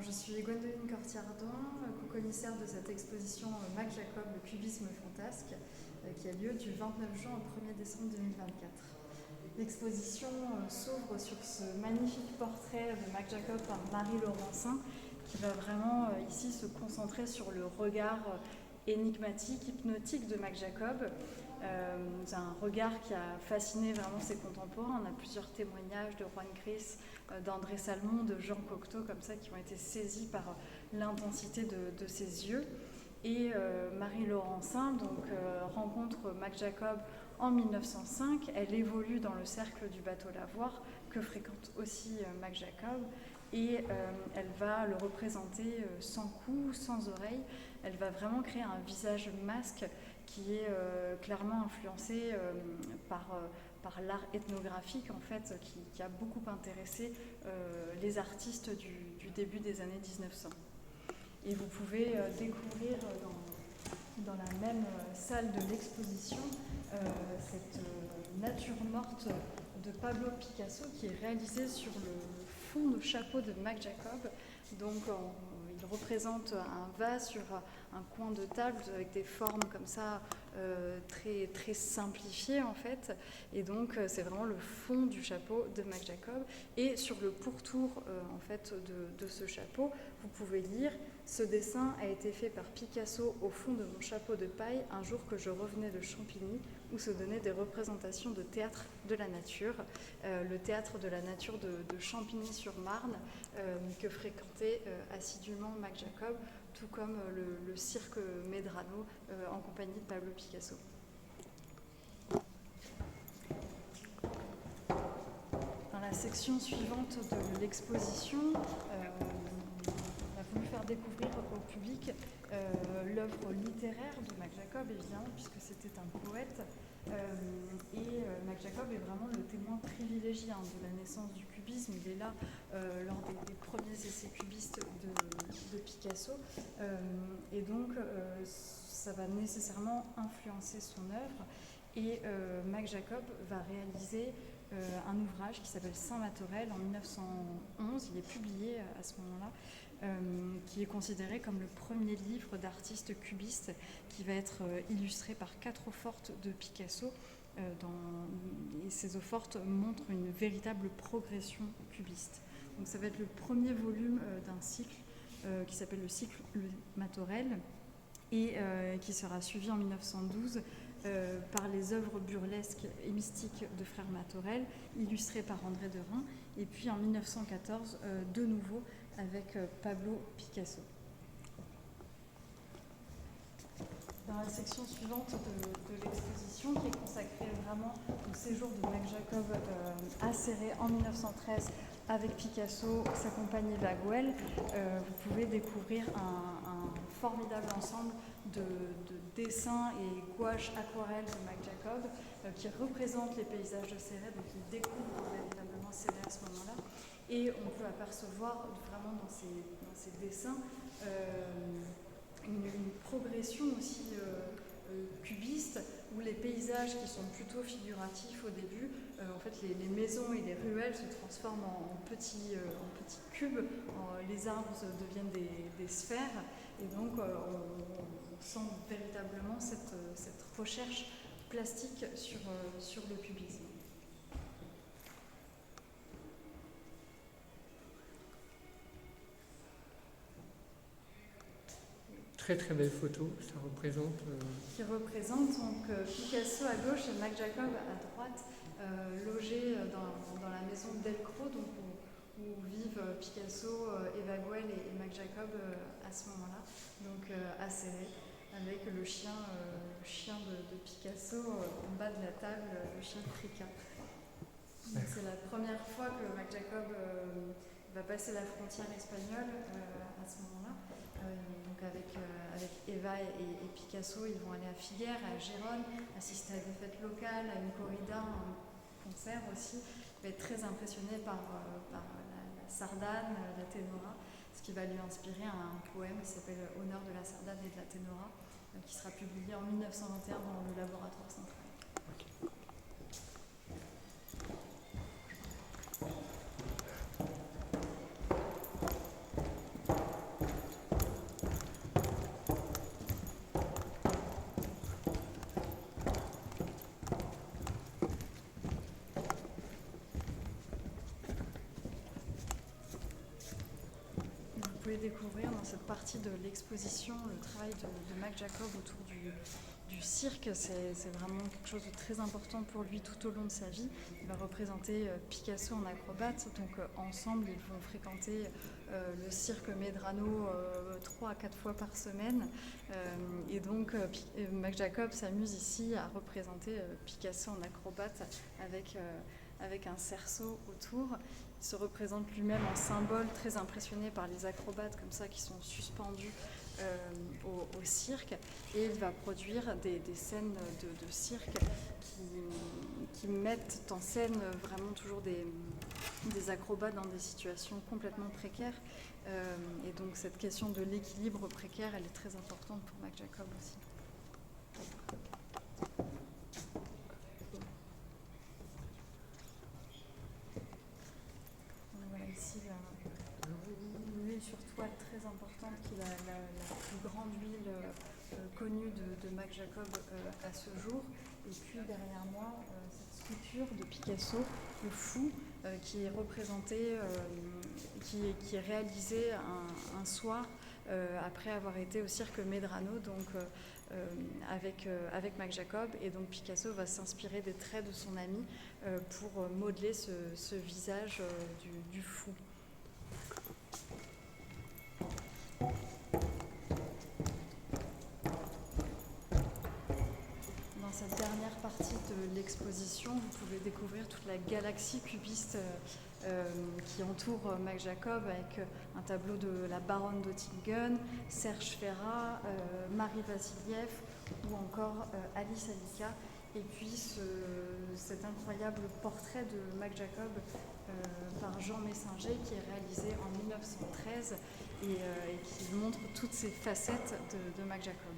je suis Gwendoline Cortiardon, co-commissaire de cette exposition Mac Jacob, le cubisme fantasque, qui a lieu du 29 juin au 1er décembre 2024. L'exposition s'ouvre sur ce magnifique portrait de Mac Jacob par Marie Laurencin, qui va vraiment ici se concentrer sur le regard énigmatique, hypnotique de Mac Jacob. C'est un regard qui a fasciné vraiment ses contemporains. On a plusieurs témoignages de Juan Gris, d'André Salmon, de Jean Cocteau, comme ça, qui ont été saisis par l'intensité de ses yeux. Et Marie Laurencin rencontre Mac Jacob en 1905. Elle évolue dans le cercle du bateau Lavoir, que fréquente aussi Mac Jacob. Et elle va le représenter sans cou, sans oreille. Elle va vraiment créer un visage masque qui est clairement influencé par l'art ethnographique, en fait, qui a beaucoup intéressé les artistes du début des années 1900. Et vous pouvez découvrir dans la même salle de l'exposition cette nature morte de Pablo Picasso qui est réalisée sur le fond de chapeau de Mac Jacob. Donc il représente un vase sur un coin de table avec des formes comme ça très, très simplifiées en fait. Et donc c'est vraiment le fond du chapeau de Mac Jacob. Et sur le pourtour en fait de ce chapeau, vous pouvez lire: ce dessin a été fait par Picasso au fond de mon chapeau de paille un jour que je revenais de Champigny, où se donnaient des représentations de théâtre de la nature. Le théâtre de la nature de Champigny-sur-Marne, que fréquentait assidûment Mac Jacob, tout comme le cirque Medrano en compagnie de Pablo Picasso. Dans la section suivante de l'exposition, on a voulu faire découvrir au public l'œuvre littéraire de Mac Jacob, évidemment, puisque c'était un poète. Mac Jacob est vraiment le témoin privilégié de la naissance du cubisme. Il est là lors des premiers essais cubistes de Picasso. Et donc, ça va nécessairement influencer son œuvre. Et Mac Jacob va réaliser un ouvrage qui s'appelle Saint-Mathorel en 1911. Il est publié à ce moment-là. Qui est considéré comme le premier livre d'artiste cubiste qui va être illustré par 4 eaux-fortes de Picasso. Et ces eaux-fortes montrent une véritable progression cubiste. Donc ça va être le premier volume d'un cycle qui s'appelle le cycle Mathorel et qui sera suivi en 1912 par les œuvres burlesques et mystiques de frère Mathorel, illustrées par André Derain, et puis en 1914 de nouveau avec Pablo Picasso. Dans la section suivante de l'exposition, qui est consacrée vraiment au séjour de Mac Jacob à Céret en 1913 avec Picasso, sa compagne Eva Goel, vous pouvez découvrir un formidable ensemble de dessins et gouaches aquarelles de Mac Jacob qui représentent les paysages de Céret, donc il découvre véritablement Céret à ce moment-là. Et on peut apercevoir vraiment dans ces dessins une progression aussi cubiste, où les paysages qui sont plutôt figuratifs au début, en fait les maisons et les ruelles se transforment en petits cubes, les arbres deviennent des sphères, et donc on sent véritablement cette recherche plastique sur le cubisme. Très très belle photo, ça représente... Qui représente donc Picasso à gauche et Mac Jacob à droite, logés dans la maison Delcros, donc où vivent Picasso, Eva Goel et Mac Jacob à ce moment-là, donc à Céret, avec le chien de Picasso en bas de la table, le chien Frika. C'est la première fois que Mac Jacob va passer la frontière espagnole à ce moment-là. Donc avec Eva et Picasso, ils vont aller à Figueres, à Gérone, assister à des fêtes locales, à une corrida, un concert aussi. Il va être très impressionné par la sardane, la ténora, ce qui va lui inspirer un poème qui s'appelle Honneur de la sardane et de la ténora, qui sera publié en 1921 dans le laboratoire central. pouvez découvrir dans cette partie de l'exposition le travail de Mac Jacob autour du cirque. C'est vraiment quelque chose de très important pour lui tout au long de sa vie. Il va représenter Picasso en acrobate, donc ensemble ils vont fréquenter le cirque Medrano 3 à 4 fois par semaine. Et donc Mac Jacob s'amuse ici à représenter Picasso en acrobate avec un cerceau autour. Il se représente lui-même en symbole, très impressionné par les acrobates comme ça qui sont suspendus au cirque, et il va produire des scènes de cirque qui mettent en scène vraiment toujours des acrobates dans des situations complètement précaires. Et donc cette question de l'équilibre précaire, elle est très importante pour Mac Jacob aussi. Ici, une huile sur toile très importante qui est la plus grande huile connue de Mac Jacob à ce jour. Et puis derrière moi, cette sculpture de Picasso, le fou, qui est représenté, qui est réalisé un soir après avoir été au cirque Medrano, donc avec Mac Jacob. Et donc Picasso va s'inspirer des traits de son ami pour modeler ce visage du fou. Dans cette dernière partie de l'exposition, vous pouvez découvrir toute la galaxie cubiste qui entoure Mac Jacob, avec un tableau de la baronne d'Oettingen, Serge Ferrat, Marie Vassiliev ou encore Alice Alika. Et puis cet incroyable portrait de Mac Jacob par Jean Messinger qui est réalisé en 1913 et qui montre toutes ces facettes de Mac Jacob.